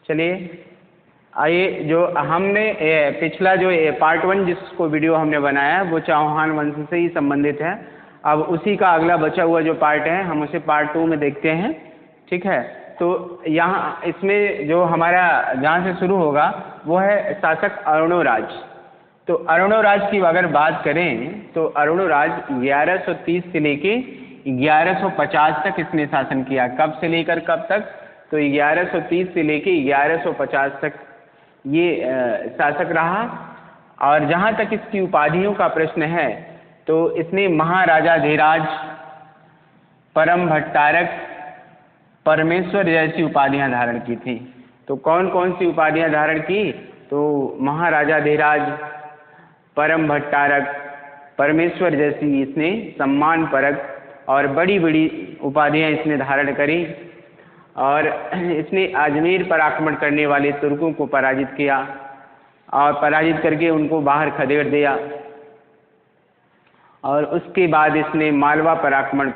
चलिए आइए, जो हमने पिछला जो पार्ट 1 जिसको वीडियो हमने बनाया है वो चौहान वंश से ही संबंधित है। अब उसी का अगला बचा हुआ जो पार्ट है हम उसे पार्ट 2 में देखते हैं। ठीक है, तो यहाँ इसमें जो हमारा जहाँ से शुरू होगा वो है शासक अरुणोराज। तो अरुणोराज की अगर बात करें तो अरुणोराज 1130 से लेके 1150 तक इसने शासन किया। कब से लेकर कब तक? तो 1130 से लेके 1150 तक ये शासक रहा। और जहाँ तक इसकी उपाधियों का प्रश्न है तो इसने महाराजाधिराज, परम भट्टारक, परमेश्वर जैसी उपाधियां धारण की थी। तो कौन कौन सी उपाधियां धारण की? तो महाराजाधिराज, परम भट्टारक, परमेश्वर जैसी इसने सम्मान परक और बड़ी बड़ी उपाधियां इसने धारण करी। और इसने अजमेर पर आक्रमण करने वाले तुर्कों को पराजित किया और पराजित करके उनको बाहर खदेड़ दिया। और उसके बाद इसने मालवा पर आक्रमण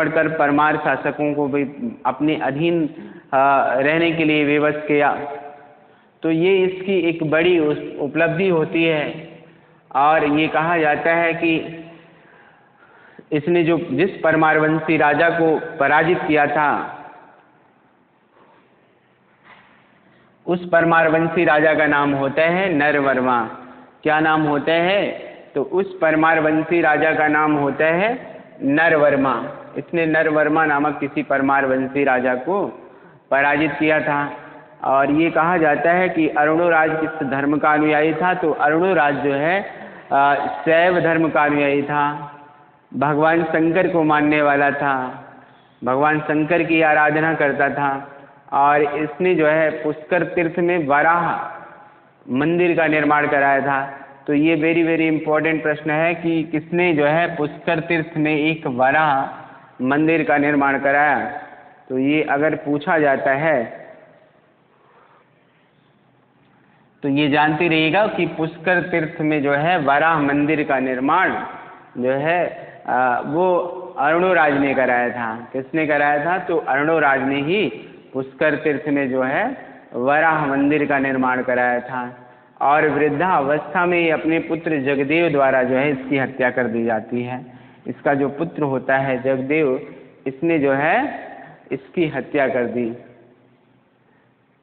कर परमार शासकों को भी अपने अधीन रहने के लिए विवश किया। तो ये इसकी एक बड़ी उपलब्धि होती है। और ये कहा जाता है कि इसने जो जिस परमारवंशी राजा को पराजित किया था उस परमारवंशी राजा का नाम होता है नरवर्मा। क्या नाम होता है? तो उस परमारवंशी राजा का नाम होता है नरवर्मा। इसने नरवर्मा नामक किसी परमारवंशी राजा को पराजित किया था। और ये कहा जाता है कि अरुणोराज किस धर्म का अनुयायी था? तो अरुणोराज जो है शैव धर्म का अनुयायी था, भगवान शंकर को मानने वाला था, भगवान शंकर की आराधना करता था। और इसने जो है पुष्कर तीर्थ में वराह मंदिर का निर्माण कराया था। तो ये वेरी वेरी इंपॉर्टेंट प्रश्न है कि किसने जो है पुष्कर तीर्थ में एक वराह मंदिर का निर्माण कराया। तो ये अगर पूछा जाता है तो ये जानते रहिएगा कि पुष्कर तीर्थ में जो है वराह मंदिर का निर्माण जो है वो अरुणोराज ने कराया था। किसने कराया था? तो अरुणोराज ने ही पुष्कर तीर्थ में जो है वराह मंदिर का निर्माण कराया था। और वृद्धावस्था में अपने पुत्र जगदेव द्वारा जो है इसकी हत्या कर दी जाती है। इसका जो पुत्र होता है जगदेव, इसने जो है इसकी हत्या कर दी।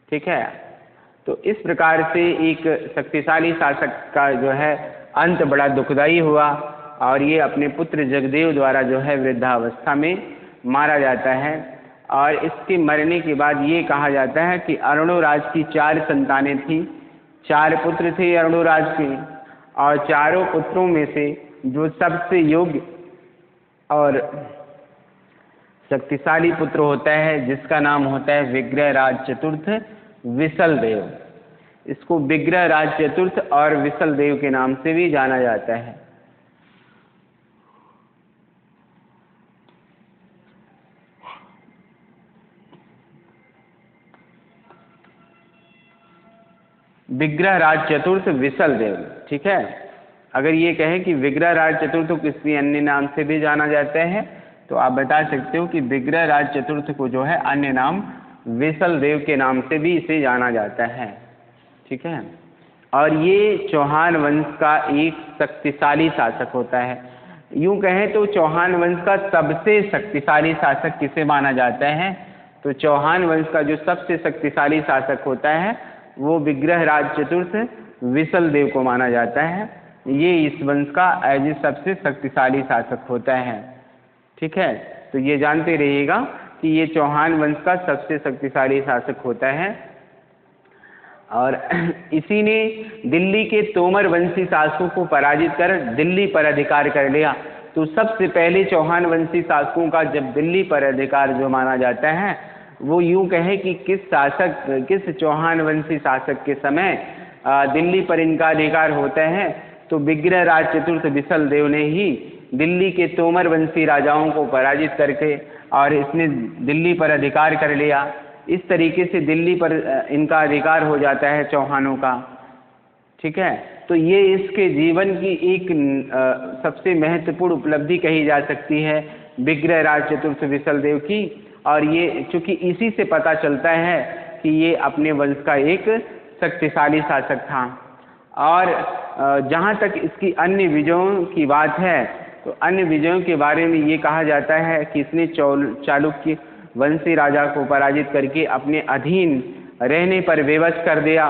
ठीक है, तो इस प्रकार से एक शक्तिशाली शासक का जो है अंत बड़ा दुखदायी हुआ और ये अपने पुत्र जगदेव द्वारा जो है वृद्धावस्था में मारा जाता है। और इसके मरने के बाद ये कहा जाता है कि अरुणोराज की 4 संतानें थीं, 4 पुत्र थे अरुणोराज के। और चारों पुत्रों में से जो सबसे योग्य और शक्तिशाली पुत्र होता है जिसका नाम होता है विग्रहराज चतुर्थ विशलदेव। इसको विग्रहराज चतुर्थ और विशलदेव के नाम से भी जाना जाता है। विग्रहराज चतुर्थ विशलदेव। ठीक है, अगर ये कहें कि विग्रहराज चतुर्थ को किसी अन्य नाम से भी जाना जाता है तो आप बता सकते हो कि विग्रहराज चतुर्थ को जो है अन्य नाम विशलदेव के नाम से भी इसे जाना जाता है। ठीक है, और ये चौहान वंश का एक शक्तिशाली शासक होता है। यूं कहें तो चौहान वंश का सबसे शक्तिशाली शासक किसे माना जाता है? तो चौहान वंश का जो सबसे शक्तिशाली शासक होता है वो विग्रहराज चतुर्थ विशलदेव को माना जाता है। ये इस वंश का एज सबसे शक्तिशाली शासक होता है। ठीक है, तो ये जानते रहिएगा कि ये चौहान वंश का सबसे शक्तिशाली शासक होता है। और इसी ने दिल्ली के तोमर वंशी शासकों को पराजित कर दिल्ली पर अधिकार कर लिया। तो सबसे पहले चौहान वंशी शासकों का जब दिल्ली पर अधिकार जो माना जाता है वो यूं कहे कि किस चौहान वंशी शासक के समय दिल्ली पर इनका अधिकार होता है तो विग्रहराज चतुर्थ विशलदेव ने ही दिल्ली के तोमर वंशी राजाओं को पराजित करके और इसने दिल्ली पर अधिकार कर लिया। इस तरीके से दिल्ली पर इनका अधिकार हो जाता है चौहानों का। ठीक है, तो ये इसके जीवन की एक सबसे महत्वपूर्ण उपलब्धि कही जा सकती है विग्रहराज चतुर्थ विशलदेव की। और ये चूँकि इसी से पता चलता है कि ये अपने वंश का एक शक्तिशाली शासक था। और जहाँ तक इसकी अन्य विजयों की बात है, तो अन्य विजयों के बारे में ये कहा जाता है कि इसने चालुक्य वंशी राजा को पराजित करके अपने अधीन रहने पर विवश कर दिया,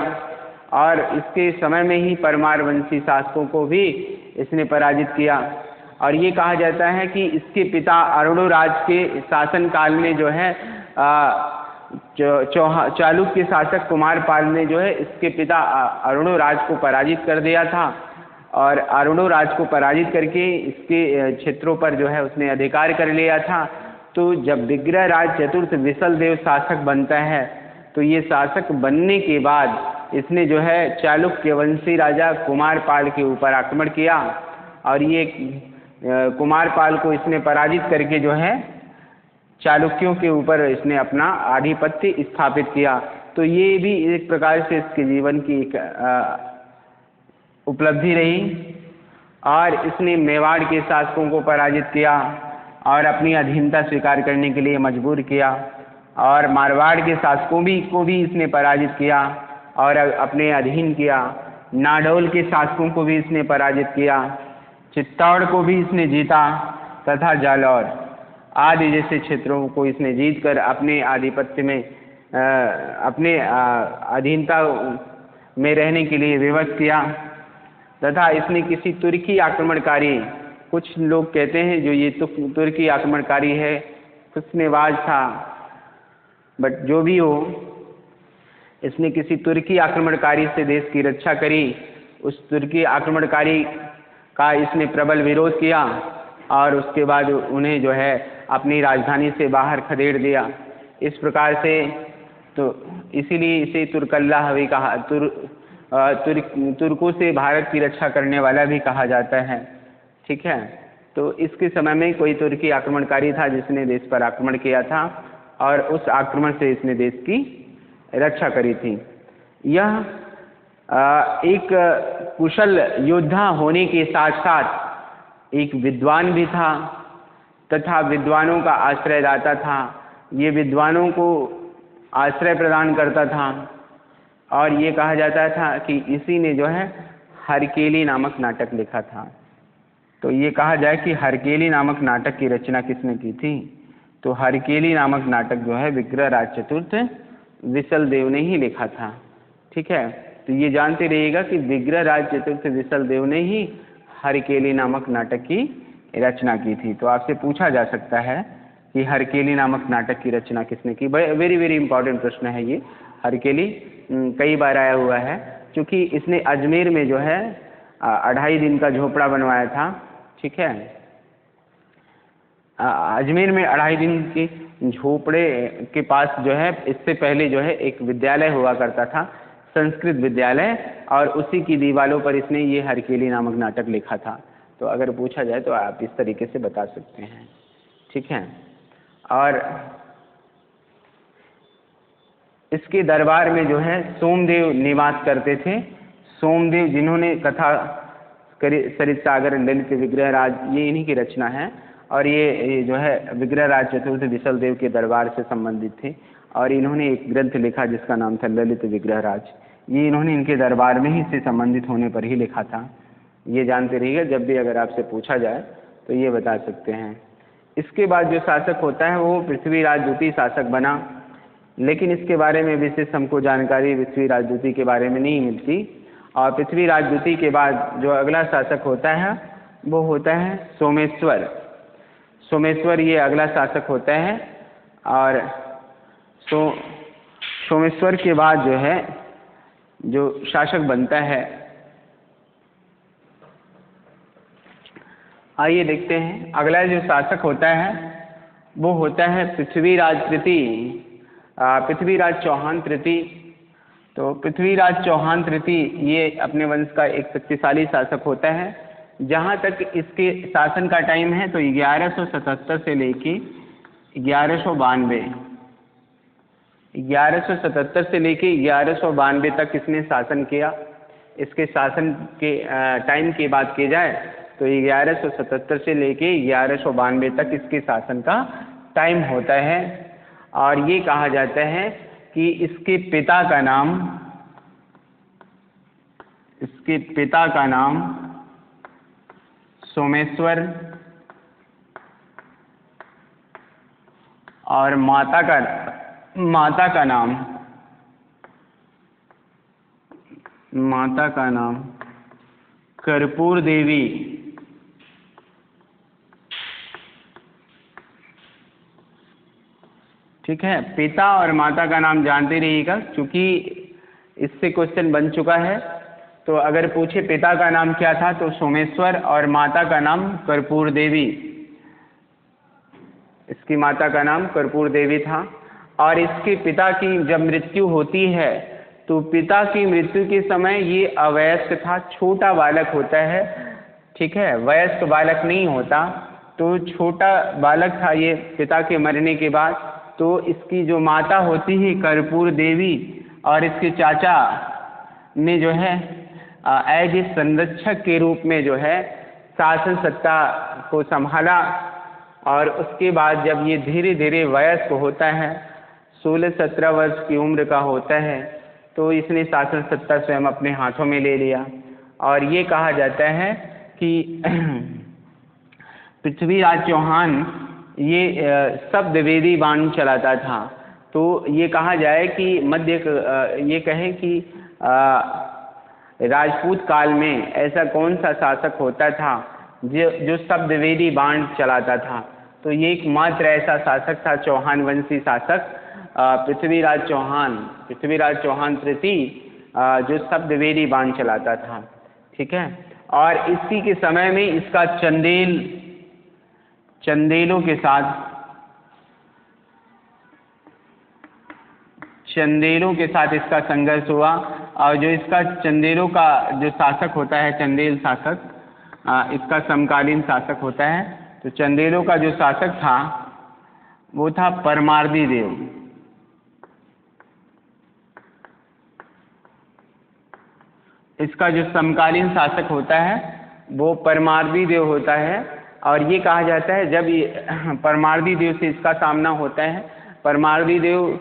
और इसके समय में ही परमार वंशी शासकों को भी इसने पराजित किया। और ये कहा जाता है कि इसके पिता अरुणोराज के शासनकाल में जो है चालुक्य शासक कुमारपाल ने जो है इसके पिता अरुणोराज को पराजित कर दिया था, और अरुणोराज को पराजित करके इसके क्षेत्रों पर जो है उसने अधिकार कर लिया था। तो जब विग्रहराज चतुर्थ विशलदेव शासक बनता है, तो ये शासक बनने के बाद इसने जो है चालुक्य वंशी राजा कुमारपाल के ऊपर आक्रमण किया, और ये कुमारपाल को इसने पराजित करके जो है चालुक्यों के ऊपर इसने अपना आधिपत्य स्थापित किया। तो ये भी एक प्रकार से इसके जीवन की एक उपलब्धि रही, और इसने मेवाड़ के शासकों को पराजित किया और अपनी अधीनता स्वीकार करने के लिए मजबूर किया, और मारवाड़ के शासकों को भी इसने पराजित किया और अपने अधीन किया। नाडौल के शासकों को भी इसने पराजित किया, चित्तौड़ को भी इसने जीता, तथा जालौर आदि जैसे क्षेत्रों को इसने जीतकर अपने आधिपत्य में अपने अधीनता में रहने के लिए विवश किया। तथा इसने किसी तुर्की आक्रमणकारी, कुछ लोग कहते हैं जो ये तुर्की आक्रमणकारी है, हुस्नेवाज था, बट जो भी हो, इसने किसी तुर्की आक्रमणकारी से देश की रक्षा करी। उस तुर्की आक्रमणकारी का इसने प्रबल विरोध किया, और उसके बाद उन्हें जो है अपनी राजधानी से बाहर खदेड़ दिया। इस प्रकार से तो इसीलिए इसे तुर्कल्लाह भी कहा, तुर्कों से भारत की रक्षा करने वाला भी कहा जाता है। ठीक है, तो इसके समय में कोई तुर्की आक्रमणकारी था जिसने देश पर आक्रमण किया था, और उस आक्रमण से इसने देश की रक्षा करी थी। यह एक कुशल योद्धा होने के साथ साथ एक विद्वान भी था, तथा विद्वानों का आश्रयदाता था। ये विद्वानों को आश्रय प्रदान करता था, और ये कहा जाता था कि इसी ने जो है हरकेली नामक नाटक लिखा था। तो ये कहा जाए कि हरकेली नामक नाटक की रचना किसने की थी, तो हरकेली नामक नाटक जो है विग्रहराज चतुर्थ विशलदेव ने ही लिखा था। ठीक है, तो ये जानते रहिएगा कि विग्रहराज चतुर्थ विशलदेव ने ही हरकेली नामक नाटक की रचना की थी। तो आपसे पूछा जा सकता है कि हरकेली नामक नाटक की रचना किसने की। वेरी वेरी इंपॉर्टेंट प्रश्न है ये। हरकेली कई बार आया हुआ है, क्योंकि इसने अजमेर में जो है 2.5 दिन का झोपड़ा बनवाया था। ठीक है, अजमेर में 2.5 दिन के झोपड़े के पास जो है इससे पहले जो है एक विद्यालय हुआ करता था, संस्कृत विद्यालय, और उसी की दीवारों पर इसने ये हरकेली नामक नाटक लिखा था। तो अगर पूछा जाए तो आप इस तरीके से बता सकते हैं। ठीक है, और इसके दरबार में जो है सोमदेव निवास करते थे। सोमदेव जिन्होंने कथा सरित सागर ललित विग्रहराज, ये इन्हीं की रचना है, और ये जो है विग्रहराज चतुर्थ विशलदेव के दरबार से संबंधित थे, और इन्होंने एक ग्रंथ लिखा जिसका नाम था ललित विग्रहराज। ये इन्होंने इनके दरबार में ही से संबंधित होने पर ही लिखा था। ये जानते रहिएगा, जब भी अगर आपसे पूछा जाए तो ये बता सकते हैं। इसके बाद जो शासक होता है वो पृथ्वीराज द्वितीय शासक बना, लेकिन इसके बारे में विशेष हमको जानकारी पृथ्वीराज द्वितीय के बारे में नहीं मिलती। और पृथ्वीराज द्वितीय के बाद जो अगला शासक होता है वो होता है सोमेश्वर। सोमेश्वर ये अगला शासक होता है, और सोमेश्वर के बाद जो है जो शासक बनता है, आइए देखते हैं। अगला जो शासक होता है वो होता है पृथ्वीराज तृतीय, पृथ्वीराज चौहान तृतीय। तो पृथ्वीराज चौहान तृतीय ये अपने वंश का एक शक्तिशाली शासक होता है। जहाँ तक इसके शासन का टाइम है तो 1177 से लेके 1192, 1177 से लेके 1192 तक इसने शासन किया। इसके शासन के टाइम की बात की जाए तो 1177 से लेके 1192 तक इसके शासन का टाइम होता है। और ये कहा जाता है कि इसके पिता का नाम सोमेश्वर और माता का नाम कर्पूर देवी। ठीक है, पिता और माता का नाम जानते रहिएगा, क्योंकि इससे क्वेश्चन बन चुका है। तो अगर पूछे पिता का नाम क्या था तो सोमेश्वर और माता का नाम कर्पूर देवी। इसकी माता का नाम कर्पूर देवी था। और इसके पिता की जब मृत्यु होती है तो पिता की मृत्यु के समय ये अवयस्क था, छोटा बालक होता है। ठीक है, वयस्क बालक नहीं होता, तो छोटा बालक था ये पिता के मरने के बाद। तो इसकी जो माता होती है कर्पूर देवी और इसके चाचा ने जो है एज ए संरक्षक के रूप में जो है शासन सत्ता को संभाला। और उसके बाद जब ये धीरे धीरे वयस्क होता है, 16-17 वर्ष की उम्र का होता है, तो इसने शासन सत्ता स्वयं अपने हाथों में ले लिया। और ये कहा जाता है कि पृथ्वीराज चौहान ये शब्दवेदी बाण चलाता था। तो ये कहा जाए कि ये कहें कि राजपूत काल में ऐसा कौन सा शासक होता था जो शब्दवेदी बाण चलाता था। तो ये एकमात्र ऐसा शासक था, चौहान वंशी शासक पृथ्वीराज चौहान तृतीय, जो शब्दवेदी बाण चलाता था। ठीक है, और इसी के समय में इसका चंदेलों के साथ इसका संघर्ष हुआ। और जो इसका चंदेलों का जो शासक होता है, चंदेल शासक इसका समकालीन शासक होता है। तो चंदेलों का जो शासक था वो था परमार्दी देव। इसका जो समकालीन शासक होता है वो परमार्दी देव होता है। और ये कहा जाता है जब ये परमार्दी देव से इसका सामना होता है, परमार्दी देव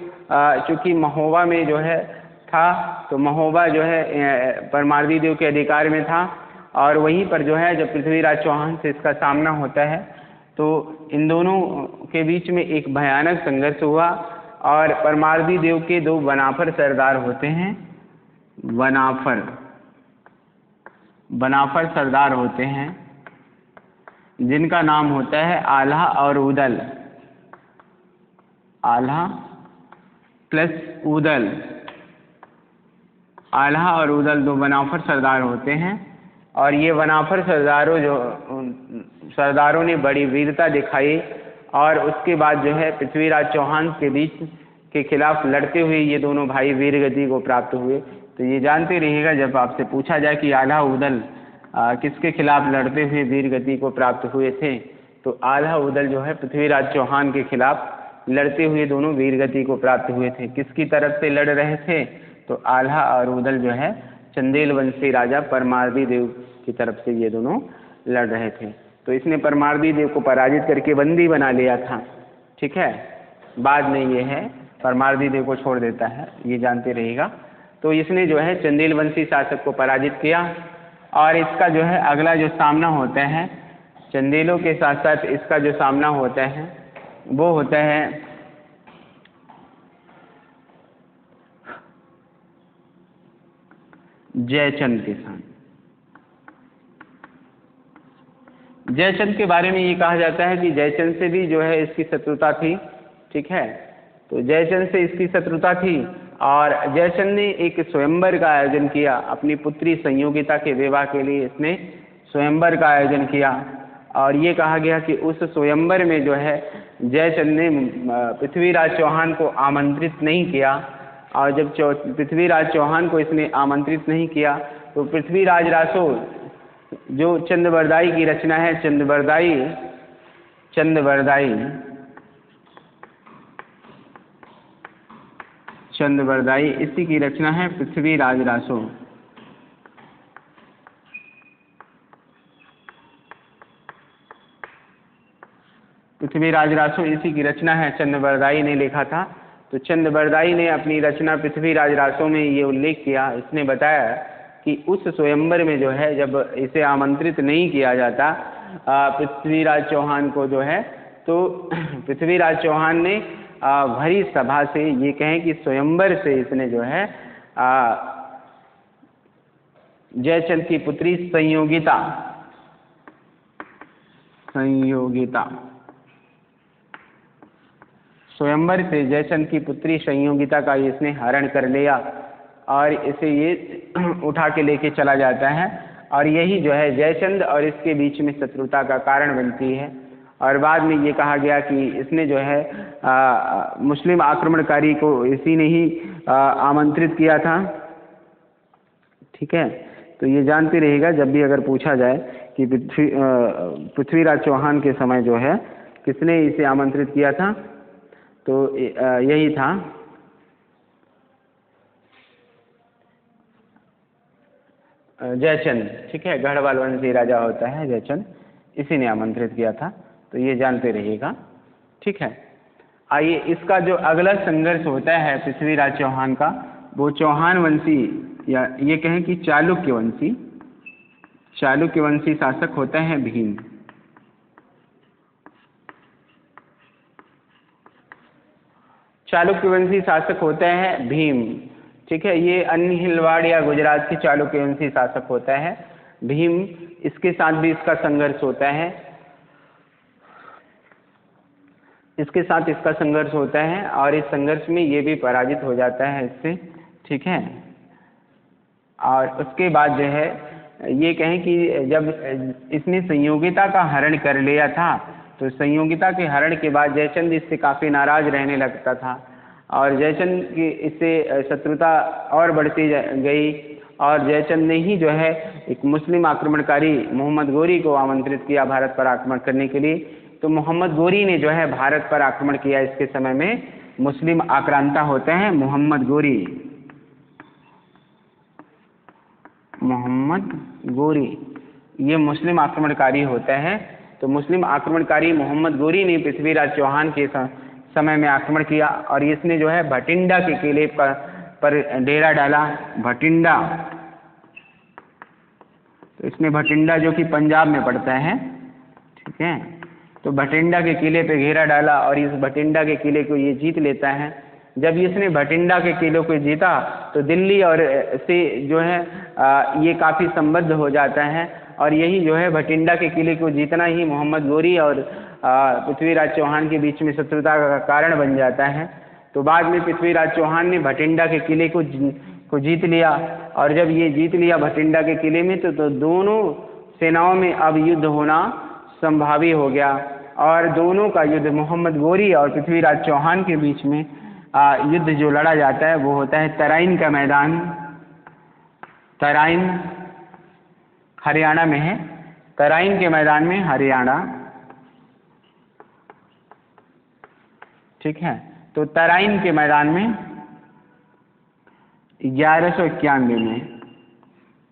चूँकि महोबा में जो है था, तो महोबा जो है परमार्दी देव के अधिकार में था। और वहीं पर जो है जब पृथ्वीराज चौहान से इसका सामना होता है तो इन दोनों के बीच में एक भयानक संघर्ष हुआ। और परमार्दी देव के 2 बनाफर सरदार होते हैं, बनाफर सरदार होते हैं, जिनका नाम होता है आल्हा और उदल। आल्हा प्लस उदल, आल्हा और उदल 2 बनाफर सरदार होते हैं। और ये बनाफर सरदारों ने बड़ी वीरता दिखाई। और उसके बाद जो है पृथ्वीराज चौहान के खिलाफ लड़ते हुए ये दोनों भाई वीरगति को प्राप्त हुए। तो ये जानते रहिएगा, जब आपसे पूछा जाए कि आल्हा उदल किसके खिलाफ लड़ते हुए वीरगति को प्राप्त हुए थे, तो आल्हा उदल जो है पृथ्वीराज चौहान के खिलाफ लड़ते हुए दोनों वीरगति को प्राप्त हुए थे। किसकी तरफ से लड़ रहे थे? तो आल्हा और उदल जो है चंदेल वंशी राजा परमार्दी देव की तरफ से ये दोनों लड़ रहे थे। तो इसने परमार्दी देव को पराजित करके बंदी बना लिया था। ठीक है, बाद में ये है परमार्दी देव को छोड़ देता है, ये जानते रहिएगा। तो इसने जो है चंदेल वंशी शासक को पराजित किया। और इसका जो है अगला जो सामना होता है चंदेलों के साथ साथ इसका जो सामना होता है वो होता है जयचंद के साथ। जयचंद के बारे में ये कहा जाता है कि जयचंद से भी जो है इसकी शत्रुता थी। ठीक है, तो जयचंद से इसकी शत्रुता थी और जयचंद ने एक स्वयंवर का आयोजन किया। अपनी पुत्री संयोगिता के विवाह के लिए इसने स्वयंवर का आयोजन किया। और ये कहा गया कि उस स्वयंवर में जो है जयचंद ने पृथ्वीराज चौहान को आमंत्रित नहीं किया। और जब पृथ्वीराज चौहान को इसने आमंत्रित नहीं किया तो पृथ्वीराज रासो जो चंद्रबरदाई की रचना है, चंद्रबरदाई इसी की रचना है पृथ्वीराज रासो। पृथ्वीराज रासो इसी की रचना है, चंद्रबरदाई ने लिखा था। तो चंद्रबरदाई ने अपनी रचना पृथ्वीराज रासो में ये उल्लेख किया, इसने बताया कि उस स्वयंवर में जो है जब इसे आमंत्रित नहीं किया जाता पृथ्वीराज चौहान को जो है, तो पृथ्वीराज चौहान ने भरी सभा से, ये कहें कि स्वयंवर से इसने जो है जयचंद की पुत्री संयोगिता स्वयंवर से जयचंद की पुत्री संयोगिता का इसने हरण कर लिया और इसे ये उठा के लेके चला जाता है, और यही जो है जयचंद और इसके बीच में शत्रुता का कारण बनती है। और बाद में ये कहा गया कि इसने जो है मुस्लिम आक्रमणकारी को इसी ने ही आमंत्रित किया था। ठीक है, तो ये जानते रहिएगा जब भी अगर पूछा जाए कि पृथ्वीराज चौहान के समय जो है किसने इसे आमंत्रित किया था, तो यही था जयचंद। ठीक है, गढ़वाल वंशी राजा होता है जयचंद, इसी ने आमंत्रित किया था, तो ये जानते रहिएगा। ठीक है, आइए इसका जो अगला संघर्ष होता है पृथ्वीराज चौहान का, वो चौहान वंशी या ये कहें कि चालुक्य वंशी शासक होता है भीम। चालुक्य वंशी शासक होता है भीम। ठीक है, ये अनहिलवाड़ या गुजरात की चालुक्य वंशी शासक होता है भीम। इसके साथ भी इसका संघर्ष होता है, इसके साथ इसका संघर्ष होता है और इस संघर्ष में ये भी पराजित हो जाता है इससे। ठीक है, और उसके बाद जो है ये कहें कि जब इसने संयोगिता का हरण कर लिया था, तो संयोगिता के हरण के बाद जयचंद इससे काफ़ी नाराज रहने लगता था और जयचंद की इससे शत्रुता और बढ़ती गई, और जयचंद ने ही जो है एक मुस्लिम आक्रमणकारी मोहम्मद गोरी को आमंत्रित किया भारत पर आक्रमण करने के लिए। तो मोहम्मद गोरी ने जो है भारत पर आक्रमण किया। इसके समय में मुस्लिम आक्रांता होते हैं मोहम्मद गोरी। ये मुस्लिम आक्रमणकारी होते हैं। तो मुस्लिम आक्रमणकारी मोहम्मद गोरी ने पृथ्वीराज चौहान के समय में आक्रमण किया और इसने जो है भटिंडा के किले पर डेरा डाला। भटिंडा, तो इसने भटिंडा जो कि पंजाब में पड़ता है, ठीक है, तो भटिंडा के किले पे घेरा डाला और इस भटिंडा के किले को ये जीत लेता है। जब इसने भटिंडा के किले को जीता तो दिल्ली और से जो है ये काफ़ी संबद्ध हो जाता है और यही जो है भटिंडा के किले को जीतना ही मोहम्मद गोरी और पृथ्वीराज चौहान के बीच में शत्रुता का कारण बन जाता है। तो बाद में पृथ्वीराज चौहान ने भटिंडा के किले को जीत लिया और जब ये जीत लिया भटिंडा के किले में तो दोनों सेनाओं में अब युद्ध होना संभावी हो गया और दोनों का युद्ध मोहम्मद गोरी और पृथ्वीराज चौहान के बीच में युद्ध जो लड़ा जाता है वो होता है तराइन का मैदान। तराइन हरियाणा में है, तराइन के मैदान में हरियाणा। ठीक है, तो तराइन के मैदान में 1191 में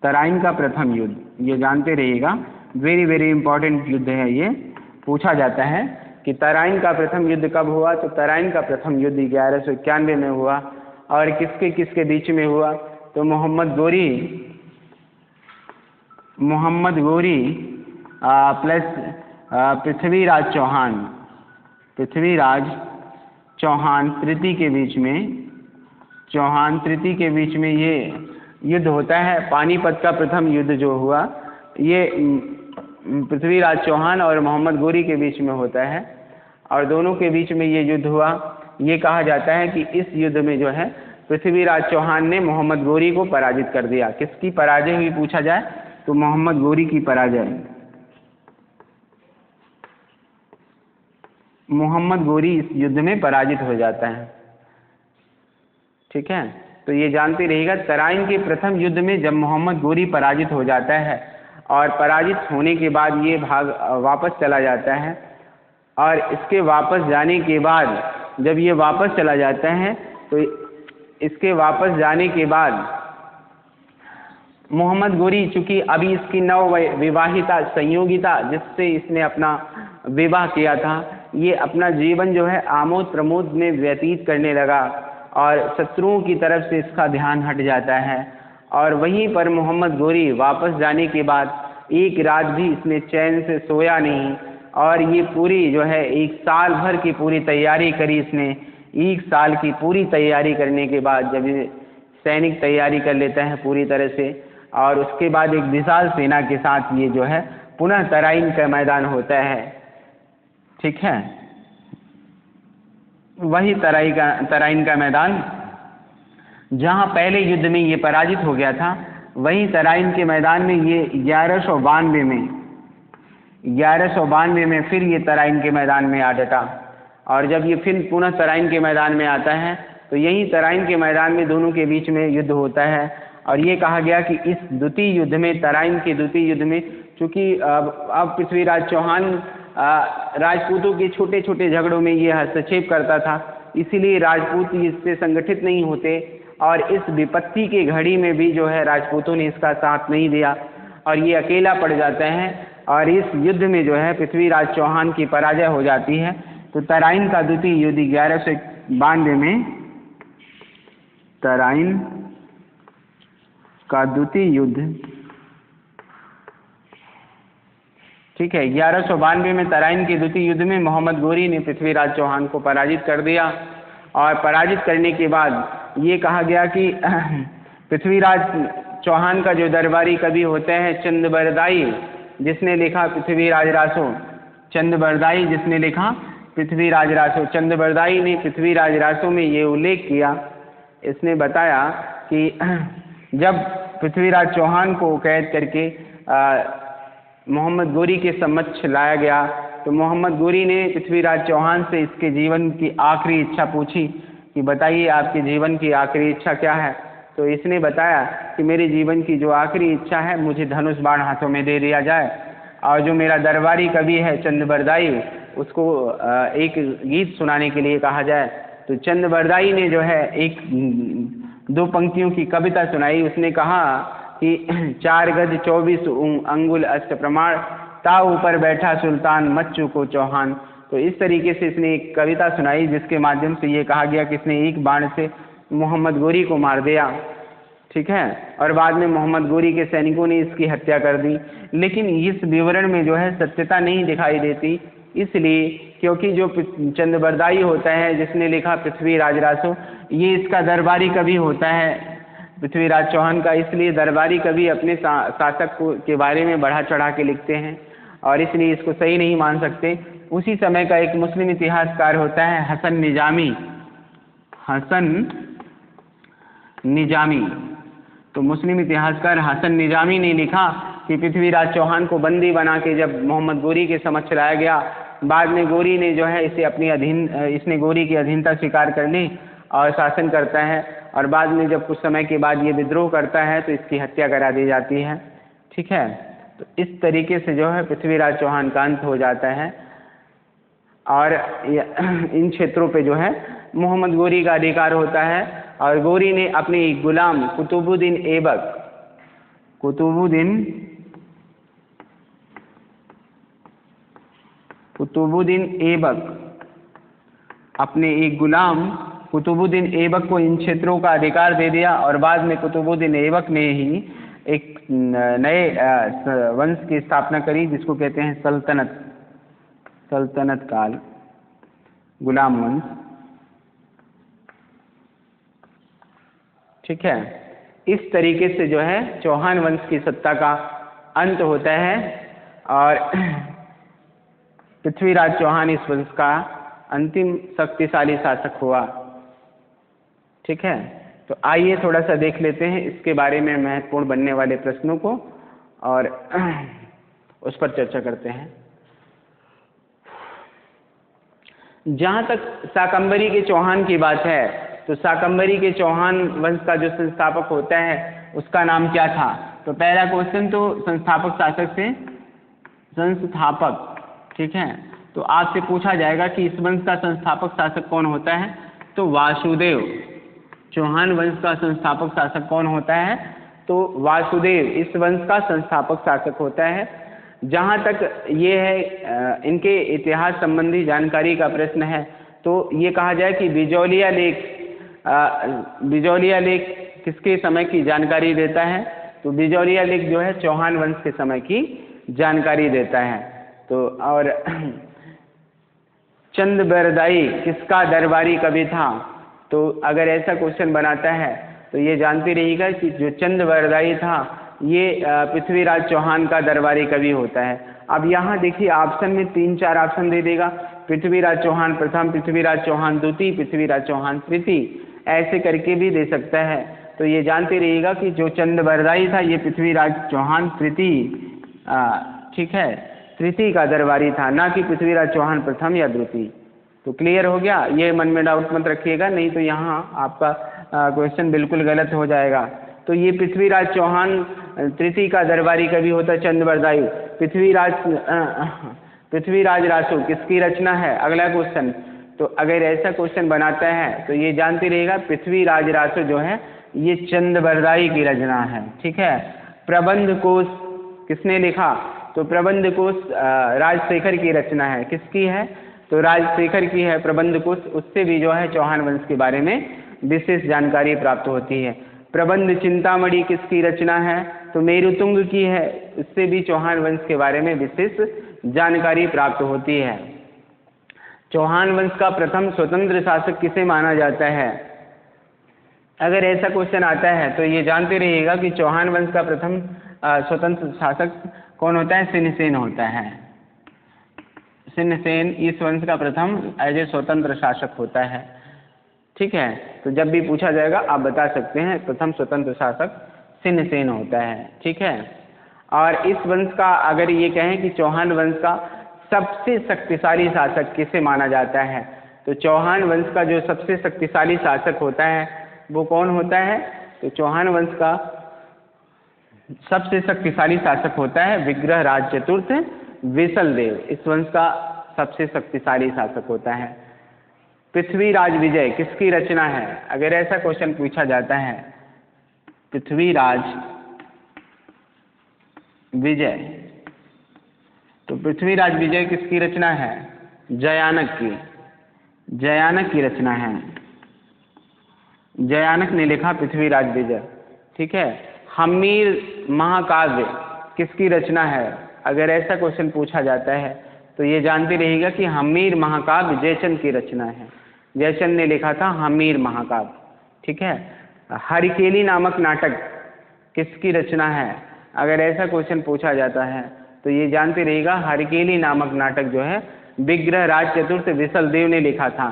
तराइन का प्रथम युद्ध, ये जानते रहिएगा, वेरी वेरी इंपॉर्टेंट युद्ध है। ये पूछा जाता है कि तराइन का प्रथम युद्ध कब हुआ, तो तराइन का प्रथम युद्ध 1191 में हुआ और किसके किसके बीच में हुआ, तो मोहम्मद गोरी प्लस पृथ्वीराज चौहान तृतीय के बीच में, चौहान तृतीय के बीच में ये युद्ध होता है। पानीपत का प्रथम युद्ध जो हुआ ये पृथ्वीराज चौहान और मोहम्मद गोरी के बीच में होता है और दोनों के बीच में ये युद्ध हुआ। ये कहा जाता है कि इस युद्ध में जो है पृथ्वीराज चौहान ने मोहम्मद गोरी को पराजित कर दिया। किसकी पराजय हुई पूछा जाए तो मोहम्मद गोरी की पराजय। मोहम्मद गोरी इस युद्ध में पराजित हो जाता है। ठीक है, तो ये जानते रहिएगा तराइन के प्रथम युद्ध में जब मोहम्मद गोरी पराजित हो जाता है और पराजित होने के बाद ये वापस चला जाता है और इसके वापस जाने के बाद जब ये वापस चला जाता है तो इसके वापस जाने के बाद मोहम्मद गोरी चूँकि अभी इसकी नव विवाहिता संयोगिता जिससे इसने अपना विवाह किया था, ये अपना जीवन जो है आमोद प्रमोद में व्यतीत करने लगा और शत्रुओं की तरफ से इसका ध्यान हट जाता है। और वहीं पर मोहम्मद गोरी वापस जाने के बाद एक रात भी इसने चैन से सोया नहीं और ये पूरी जो है 1 साल भर की पूरी तैयारी करी इसने। 1 साल की पूरी तैयारी करने के बाद जब ये सैनिक तैयारी कर लेता है पूरी तरह से और उसके बाद एक विशाल सेना के साथ ये जो है पुनः तराइन का मैदान होता है। ठीक है, वही तराइन का मैदान जहाँ पहले युद्ध में ये पराजित हो गया था, वही तराइन के मैदान में ये 1192 में फिर ये तराइन के मैदान में आ डटा। और जब ये फिर पुनः तराइन के मैदान में आता है तो यही तराइन के मैदान में दोनों के बीच में युद्ध होता है। और ये कहा गया कि इस द्वितीय युद्ध में, तराइन के द्वितीय युद्ध में, चूँकि अब पृथ्वीराज चौहान राजपूतों के छोटे छोटे झगड़ों में ये हस्तक्षेप करता था, इसीलिए राजपूत इससे संगठित नहीं होते और इस विपत्ति की घड़ी में भी जो है राजपूतों ने इसका साथ नहीं दिया और ये अकेला पड़ जाता है और इस युद्ध में जो है पृथ्वीराज चौहान की पराजय हो जाती है। तो तराइन का द्वितीय युद्ध 1192 में, तराइन का द्वितीय युद्ध, ठीक है, 1192 में तराइन के द्वितीय युद्ध में मोहम्मद गोरी ने पृथ्वीराज चौहान को पराजित कर दिया। और पराजित करने के बाद ये कहा गया कि पृथ्वीराज चौहान का जो दरबारी कवि होते हैं चंदबरदाई, जिसने लिखा पृथ्वीराज रासो, चंदबरदाई जिसने लिखा पृथ्वीराज रासो, चंदबरदाई ने पृथ्वीराज रासो में ये उल्लेख किया, इसने बताया कि जब पृथ्वीराज चौहान को कैद करके मोहम्मद गोरी के समक्ष लाया गया तो मोहम्मद गोरी ने पृथ्वीराज चौहान से इसके जीवन की आखिरी इच्छा पूछी कि बताइए आपके जीवन की आखिरी इच्छा क्या है। तो इसने बताया कि मेरे जीवन की जो आखिरी इच्छा है, मुझे धनुष बाण हाथों में दे दिया जाए और जो मेरा दरबारी कवि है चंदबरदाई, उसको एक गीत सुनाने के लिए कहा जाए। तो चंदबरदाई ने जो है 2 पंक्तियों की कविता सुनाई। उसने कहा कि 4 गज 24 अंगुल अष्ट प्रमाण, ता ऊपर बैठा सुल्तान मच्चू को चौहान। तो इस तरीके से इसने एक कविता सुनाई जिसके माध्यम से ये कहा गया कि इसने एक बाण से मोहम्मद गोरी को मार दिया। ठीक है, और बाद में मोहम्मद गोरी के सैनिकों ने इसकी हत्या कर दी। लेकिन इस विवरण में जो है सत्यता नहीं दिखाई देती, इसलिए क्योंकि जो चंदबरदाई होता है जिसने लिखा पृथ्वीराज रासो, ये इसका दरबारी कवि होता है पृथ्वीराज चौहान का, इसलिए दरबारी कवि अपने शासक के बारे में बढ़ा चढ़ा के लिखते हैं और इसलिए इसको सही नहीं मान सकते। उसी समय का एक मुस्लिम इतिहासकार होता है हसन निजामी। तो मुस्लिम इतिहासकार हसन निजामी ने लिखा कि पृथ्वीराज चौहान को बंदी बना के जब मोहम्मद गोरी के समक्ष लाया गया, बाद में गोरी ने जो है इसने गोरी की अधीनता स्वीकार कर ली और शासन करता है और बाद में जब कुछ समय के बाद ये विद्रोह करता है तो इसकी हत्या करा दी जाती है। ठीक है, तो इस तरीके से जो है पृथ्वीराज चौहान का अंत हो जाता है और इन क्षेत्रों पे जो है मोहम्मद गोरी का अधिकार होता है। और गोरी ने अपने गुलाम कुतुबुद्दीन ऐबक अपने एक गुलाम कुतुबुद्दीन ऐबक को इन क्षेत्रों का अधिकार दे दिया और बाद में कुतुबुद्दीन ऐबक ने ही एक नए वंश की स्थापना करी जिसको कहते हैं सल्तनत काल, गुलाम वंश। ठीक है, इस तरीके से जो है चौहान वंश की सत्ता का अंत होता है और पृथ्वीराज चौहान इस वंश का अंतिम शक्तिशाली शासक हुआ। ठीक है, तो आइए थोड़ा सा देख लेते हैं इसके बारे में महत्वपूर्ण बनने वाले प्रश्नों को और उस पर चर्चा करते हैं। जहाँ तक शाकंभरी के चौहान की बात है तो शाकंभरी के चौहान वंश का जो संस्थापक होता है उसका नाम क्या था? तो पहला क्वेश्चन तो संस्थापक शासक से संस्थापक। ठीक है, तो आपसे पूछा जाएगा कि इस वंश का संस्थापक शासक कौन होता है? तो वासुदेव। चौहान वंश का संस्थापक शासक कौन होता है? तो वासुदेव इस वंश का संस्थापक शासक होता है। जहाँ तक ये है इनके इतिहास संबंधी जानकारी का प्रश्न है, तो ये कहा जाए कि बिजौलिया लेख किसके समय की जानकारी देता है? तो बिजौलिया लेख जो है चौहान वंश के समय की जानकारी देता है। तो और चंदबरदाई किसका दरबारी कवि था? तो अगर ऐसा क्वेश्चन बनाता है तो ये जानते रहिएगा कि जो चंदबरदाई था ये पृथ्वीराज चौहान का दरबारी कवि होता है। अब यहाँ देखिए ऑप्शन में 3-4 ऑप्शन दे देगा, पृथ्वीराज चौहान प्रथम, पृथ्वीराज चौहान द्वितीय, पृथ्वीराज चौहान तृतीय, ऐसे करके भी दे सकता है। तो ये जानते रहिएगा कि जो चंदबरदाई था ये पृथ्वीराज चौहान तृतीय, ठीक है, तृतीय का दरबारी था, ना कि पृथ्वीराज चौहान प्रथम या द्वितीय। तो क्लियर हो गया, ये मन में डाउट मत रखिएगा, नहीं तो यहाँ आपका क्वेश्चन बिल्कुल गलत हो जाएगा। तो ये पृथ्वीराज चौहान तृतीय का दरबारी कवि होता है चंदबरदाई। पृथ्वीराज रासो किसकी रचना है? अगला क्वेश्चन। तो अगर ऐसा क्वेश्चन बनाता है तो ये जानते रहेगा पृथ्वीराज रासो जो है ये चंदबरदाई की रचना है, ठीक है। प्रबंध कोश किसने लिखा? तो प्रबंध कोश राजशेखर की रचना है। किसकी है? तो राजशेखर की है प्रबंध कोश। उससे भी जो है चौहान वंश के बारे में विशेष जानकारी प्राप्त होती है। प्रबंध चिंतामणि किसकी रचना है? तो मेरुतुंग की है। उससे भी चौहान वंश के बारे में विशेष जानकारी प्राप्त होती है। चौहान वंश का प्रथम स्वतंत्र शासक किसे माना जाता है? अगर ऐसा क्वेश्चन आता है तो ये जानते रहिएगा कि चौहान वंश का प्रथम स्वतंत्र शासक कौन होता है? सिनसेन होता है। सिनसेन इस वंश का प्रथम एज ए स्वतंत्र शासक होता है, ठीक है। तो जब भी पूछा जाएगा आप बता सकते हैं प्रथम स्वतंत्र शासक सिनसेन होता है, ठीक है। और इस वंश का अगर ये कहें कि चौहान वंश का सबसे शक्तिशाली शासक किसे माना जाता है? तो चौहान वंश का जो सबसे शक्तिशाली शासक होता है वो कौन होता है? तो चौहान वंश का सबसे शक्तिशाली शासक होता है विग्रहराज चतुर्थ विशलदेव। इस वंश का सबसे शक्तिशाली शासक होता है। पृथ्वीराज विजय किसकी रचना है? अगर ऐसा क्वेश्चन पूछा जाता है, पृथ्वीराज विजय, तो पृथ्वीराज विजय किसकी रचना है? जयानक की। जयानक की रचना है। जयानक ने लिखा पृथ्वीराज विजय, ठीक है। हम्मीर महाकाव्य किसकी रचना है? अगर ऐसा क्वेश्चन पूछा जाता है तो ये जानते रहिएगा कि हम्मीर महाकाव्य जयचंद की रचना है। जयचंद ने लिखा था हम्मीर महाकाव्य, ठीक है। हरिकेली नामक नाटक किसकी रचना है? अगर ऐसा क्वेश्चन पूछा जाता है तो ये जानते रहिएगा हरिकेली नामक नाटक जो है विग्रहराज चतुर्थ विशलदेव ने लिखा था।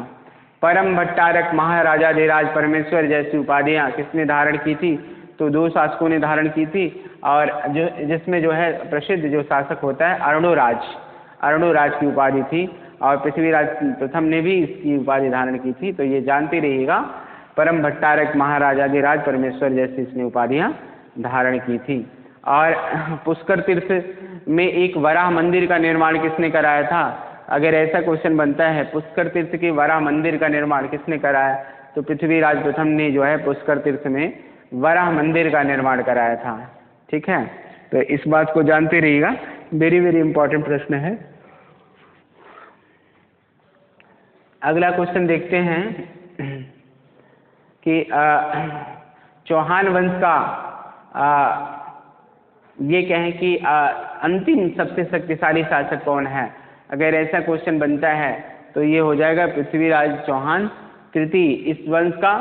परम भट्टारक, महाराजाधिराज, परमेश्वर जैसी उपाधियाँ किसने धारण की थी? तो 2 शासकों ने धारण की थी, और जिसमें जो है प्रसिद्ध जो शासक होता है अरुणोराज की उपाधि थी, और पृथ्वीराज प्रथम ने भी इसकी उपाधि धारण की थी। तो ये जानते रहिएगा परम भट्टारक, महाराजाधिराज, परमेश्वर जैसी इसने उपाधियाँ धारण की थी। और पुष्कर तीर्थ में एक वराह मंदिर का निर्माण किसने कराया था? अगर ऐसा क्वेश्चन बनता है पुष्कर तीर्थ के वराह मंदिर का निर्माण किसने कराया? तो पृथ्वीराज प्रथम ने जो है पुष्कर तीर्थ में वराह मंदिर का निर्माण कराया था, ठीक है। तो इस बात को जानते रहिएगा, वेरी वेरी इंपॉर्टेंट प्रश्न है। अगला क्वेश्चन देखते हैं कि चौहान वंश का ये कहें कि अंतिम सबसे शक्तिशाली शासक कौन है? अगर ऐसा क्वेश्चन बनता है तो ये हो जाएगा पृथ्वीराज चौहान तृतीय। इस वंश का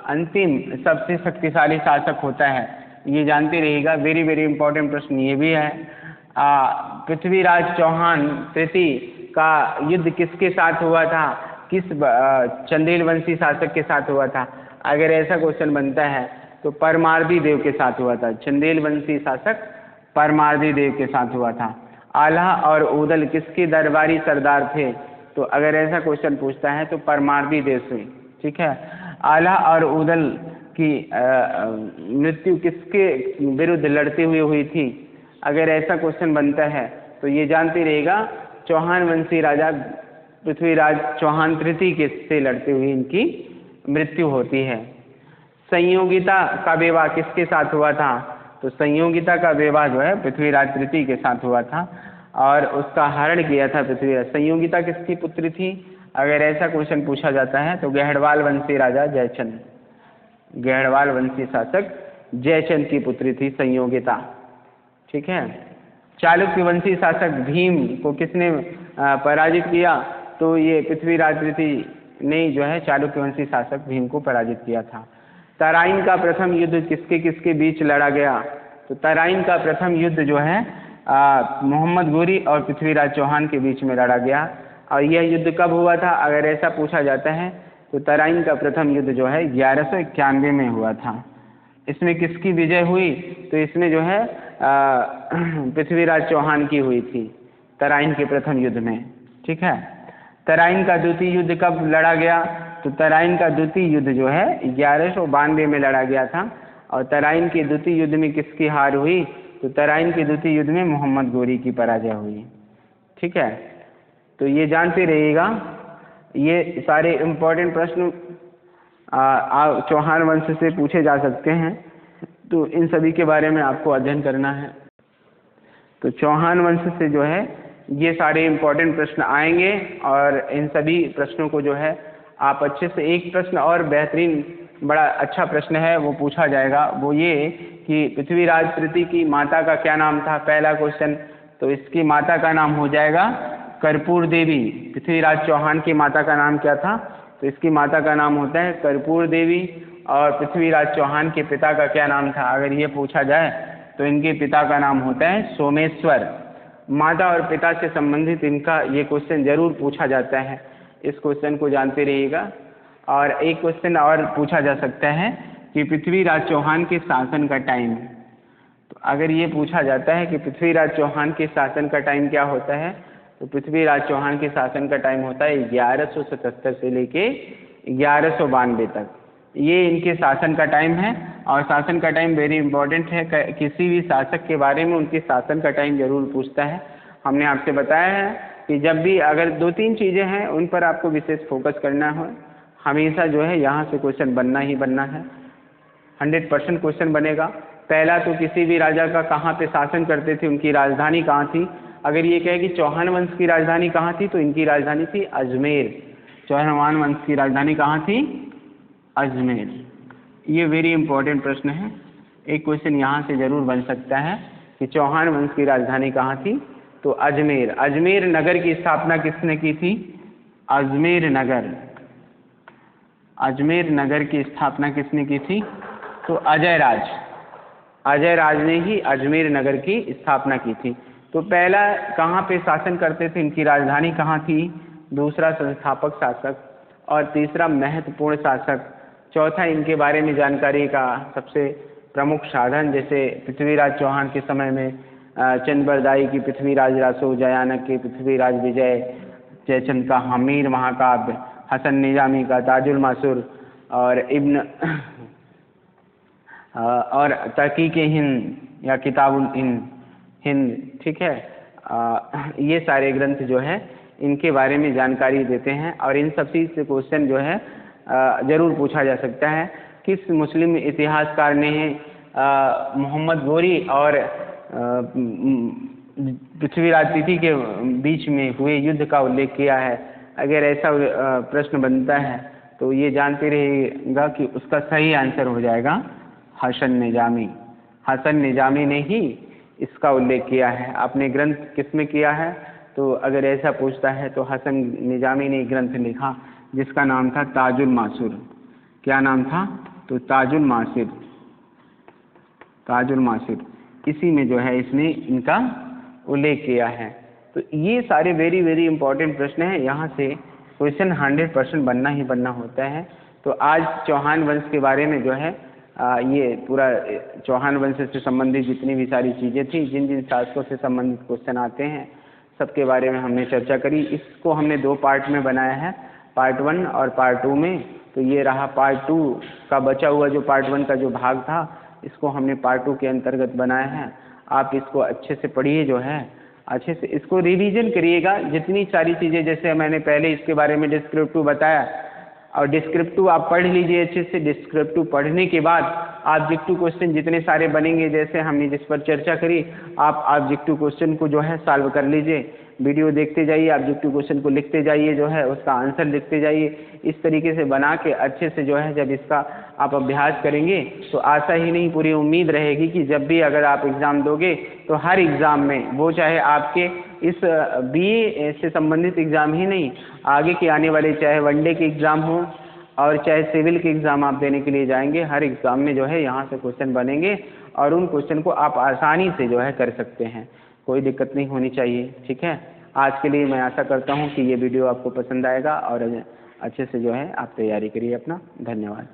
अंतिम सबसे शक्तिशाली शासक होता है, ये जानते रहिएगा, वेरी वेरी इंपॉर्टेंट प्रश्न ये भी है। पृथ्वीराज चौहान तृतीय का युद्ध किसके साथ हुआ था? किस चंदेल वंशी शासक के साथ हुआ था? अगर ऐसा क्वेश्चन बनता है तो परमार्दी देव के साथ हुआ था। चंदेल वंशी शासक परमार्दी देव के साथ हुआ था। आल्हा और ऊदल किसके दरबारी सरदार थे? तो अगर ऐसा क्वेश्चन पूछता है तो परमार्दी देव से, ठीक है। आल्हा और ऊदल की मृत्यु किसके विरुद्ध लड़ते हुए हुई थी? अगर ऐसा क्वेश्चन बनता है तो ये जानते रहेगा चौहान वंशी राजा पृथ्वीराज चौहान तृतीय के से लड़ते हुए इनकी मृत्यु होती है। संयोगिता का विवाह किसके साथ हुआ था? तो संयोगिता का विवाह जो है पृथ्वीराज तृतीय के साथ हुआ था। और उसका हरण किया था पृथ्वीराज। संयोगिता किसकी पुत्री थी? अगर ऐसा क्वेश्चन पूछा जाता है तो गहड़वाल वंशी राजा जयचंद, गहड़वाल वंशी शासक जयचंद की पुत्री थी संयोगिता। ठीक है। चालुक्य वंशी शासक भीम को किसने पराजित किया? तो ये पृथ्वीराज तृतीय ने जो है चालुक्य वंशी शासक भीम को पराजित किया था। तराइन का प्रथम युद्ध किसके किसके बीच लड़ा गया? तो तराइन का प्रथम युद्ध जो है मोहम्मद गोरी और पृथ्वीराज चौहान के बीच में लड़ा गया। और यह युद्ध कब हुआ था? अगर ऐसा पूछा जाता है तो तराइन का प्रथम युद्ध जो है 1191 में हुआ था। इसमें किसकी विजय हुई? तो इसमें जो है पृथ्वीराज चौहान की हुई थी तराइन के प्रथम युद्ध में। ठीक है। तराइन का द्वितीय युद्ध कब लड़ा गया? तो तराइन का द्वितीय युद्ध जो है 1192 में लड़ा गया था। और तराइन के द्वितीय युद्ध में किसकी हार हुई? तो तराइन के द्वितीय युद्ध में मोहम्मद गोरी की पराजय हुई। ठीक है। तो ये जानते रहिएगा, ये सारे इम्पोर्टेंट प्रश्न चौहान वंश से पूछे जा सकते हैं, तो इन सभी के बारे में आपको अध्ययन करना है। तो चौहान वंश से जो है ये सारे इम्पोर्टेंट प्रश्न आएंगे और इन सभी प्रश्नों को जो है आप अच्छे से, एक प्रश्न और बेहतरीन बड़ा अच्छा प्रश्न है वो पूछा जाएगा, वो ये कि पृथ्वीराज तृतीय की माता का क्या नाम था? पहला क्वेश्चन, तो इसकी माता का नाम हो जाएगा कर्पूर देवी। पृथ्वीराज चौहान की माता का नाम क्या था? तो इसकी माता का नाम होता है कर्पूर देवी। और पृथ्वीराज चौहान के पिता का क्या नाम था? अगर ये पूछा जाए तो इनके पिता का नाम होता है सोमेश्वर। माता और पिता से संबंधित इनका ये क्वेश्चन जरूर पूछा जाता है, इस क्वेश्चन को जानते रहिएगा। और एक क्वेश्चन और पूछा जा सकता है कि पृथ्वीराज चौहान के शासन का टाइम, तो अगर ये पूछा जाता है कि पृथ्वीराज चौहान के शासन का टाइम क्या होता है, तो पृथ्वीराज चौहान के शासन का टाइम होता है 1177 से लेके 1192 तक, ये इनके शासन का टाइम है। और शासन का टाइम वेरी इंपॉर्टेंट है, किसी भी शासक के बारे में उनके शासन का टाइम जरूर पूछता है। हमने आपसे बताया है कि जब भी अगर 2-3 चीज़ें हैं उन पर आपको विशेष फोकस करना है, हमेशा जो है यहाँ से क्वेश्चन बनना ही बनना है, 100% क्वेश्चन बनेगा। पहला तो किसी भी राजा का कहाँ पे शासन करते थे, उनकी राजधानी कहाँ थी? अगर ये कहे कि चौहान वंश की राजधानी कहाँ थी, तो इनकी राजधानी थी अजमेर। चौहान वंश की राजधानी कहाँ थी? अजमेर। ये वेरी इंपॉर्टेंट प्रश्न है, एक क्वेश्चन यहाँ से जरूर बन सकता है कि चौहान वंश की राजधानी कहाँ थी? तो अजमेर। अजमेर नगर की स्थापना किसने की थी? अजमेर नगर, अजमेर नगर की स्थापना किसने की थी? तो अजय राज, अजय राज ने ही अजमेर नगर की स्थापना की थी। तो पहला कहाँ पे शासन करते थे, इनकी राजधानी कहाँ थी? दूसरा संस्थापक शासक, और तीसरा महत्वपूर्ण शासक, चौथा इनके बारे में जानकारी का सबसे प्रमुख साधन, जैसे पृथ्वीराज चौहान के समय में चंद्रबरदाई की पृथ्वीराज रासो, जयानक के पृथ्वीराज विजय, जयचंद का हमीर महाकाव्य, हसन निजामी का ताजुल मासूर, और इब्न और तहकीक हिंद या किताबुल हिंद। ठीक है। ये सारे ग्रंथ जो है इनके बारे में जानकारी देते हैं और इन सब चीज़ से क्वेश्चन जो है जरूर पूछा जा सकता है। किस मुस्लिम इतिहासकार ने मोहम्मद गोरी और पृथ्वीराज तृतीय के बीच में हुए युद्ध का उल्लेख किया है? अगर ऐसा प्रश्न बनता है तो ये जानते रहिएगा कि उसका सही आंसर हो जाएगा हसन निजामी। हसन निजामी ने ही इसका उल्लेख किया है। अपने ग्रंथ किसमें किया है? तो अगर ऐसा पूछता है तो हसन निजामी ने ग्रंथ लिखा जिसका नाम था ताजुल मासूर। क्या नाम था? तो ताजुल मासूर, ताजुल मासूर, इसी में जो है इसने इनका उल्लेख किया है। तो ये सारे वेरी वेरी इंपॉर्टेंट प्रश्न हैं, यहाँ से क्वेश्चन 100% बनना ही बनना होता है। तो आज चौहान वंश के बारे में जो है ये पूरा चौहान वंश से संबंधित जितनी भी सारी चीज़ें थी, जिन जिन शासकों से संबंधित क्वेश्चन आते हैं, सबके बारे में हमने चर्चा करी। इसको हमने 2 पार्ट में बनाया है, पार्ट 1 और पार्ट 2 में। तो ये रहा पार्ट 2 का बचा हुआ, जो पार्ट 1 का जो भाग था इसको हमने पार्ट 2 के अंतर्गत बनाया है। आप इसको अच्छे से पढ़िए, जो है अच्छे से इसको रिवीजन करिएगा। जितनी सारी चीज़ें, जैसे मैंने पहले इसके बारे में डिस्क्रिप्टिव बताया, और डिस्क्रिप्टिव आप पढ़ लीजिए अच्छे से। डिस्क्रिप्टिव पढ़ने के बाद ऑब्जेक्टिव क्वेश्चन जितने सारे बनेंगे, जैसे हमने जिस पर चर्चा करी, आप ऑब्जेक्टिव क्वेश्चन को जो है सॉल्व कर लीजिए। वीडियो देखते जाइए, ऑब्जेक्टिव क्वेश्चन को लिखते जाइए, जो है उसका आंसर लिखते जाइए। इस तरीके से बना के अच्छे से जो है जब इसका आप अभ्यास करेंगे तो आशा ही नहीं पूरी उम्मीद रहेगी कि जब भी अगर आप एग्ज़ाम दोगे तो हर एग्ज़ाम में, वो चाहे आपके इस बीए से संबंधित एग्ज़ाम ही नहीं, आगे के आने वाले चाहे वनडे के एग्ज़ाम हो और चाहे सिविल के एग्ज़ाम आप देने के लिए जाएंगे, हर एग्ज़ाम में जो है यहाँ से क्वेश्चन बनेंगे और उन क्वेश्चन को आप आसानी से जो है कर सकते हैं। कोई दिक्कत नहीं होनी चाहिए, ठीक है। आज के लिए मैं आशा करता हूँ कि ये वीडियो आपको पसंद आएगा और अच्छे से जो है आप तैयारी करिए अपना। धन्यवाद।